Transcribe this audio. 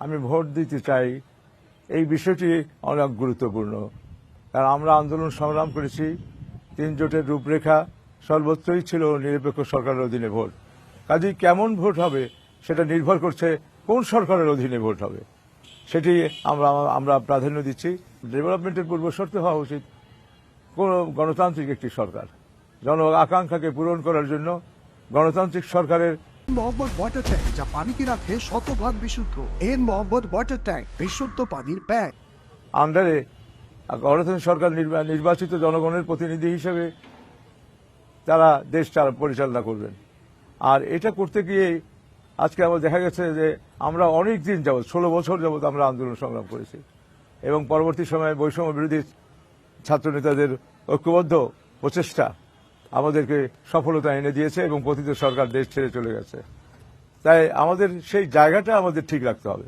আমি ভোট দিতে চাই, এই বিষয়টি অনেক গুরুত্বপূর্ণ। কারণ আমরা আন্দোলন সংগ্রাম করেছি, 3 জোটের রূপরেখা সর্বত্রই ছিল নিরপেক্ষ সরকারের অধীনে ভোট। কাজেই কেমন ভোট হবে সেটা নির্ভর করছে কোন সরকারের অধীনে ভোট হবে, সেটি আমরা প্রাধান্য দিচ্ছি। ডেভেলপমেন্টের পূর্ব শর্ত হওয়া উচিত কোন গণতান্ত্রিক একটি সরকার। জন আকাঙ্ক্ষাকে পূরণ করার জন্য গণতান্ত্রিক সরকারের মোহাম্মদ ওয়াটার ট্যাঙ্ক, যা পানিকে রাখে শতভাগ বিশুদ্ধ। এন মোহাম্মদ ওয়াটার ট্যাঙ্ক, বিশুদ্ধ পানির ব্যাগ। আন্ডারে গণতান্ত্রিক সরকার নির্বাচিত জনগণের প্রতিনিধি হিসেবে তারা দেশ পরিচালনা করবেন। আর এটা করতে গিয়ে আজকে আমার দেখা গেছে যে আমরা অনেক দিন যাবৎ 16 বছর যাবৎ আমরা আন্দোলন সংগ্রাম করেছি এবং পরবর্তী সময়ে বৈষম্য বিরোধী ছাত্রনেতাদের ঐক্যবদ্ধ প্রচেষ্টা আমাদেরকে সফলতা এনে দিয়েছে এবং পতিত সরকার দেশ ছেড়ে চলে গেছে। তাই আমাদের সেই জায়গাটা আমাদের ঠিক রাখতে হবে।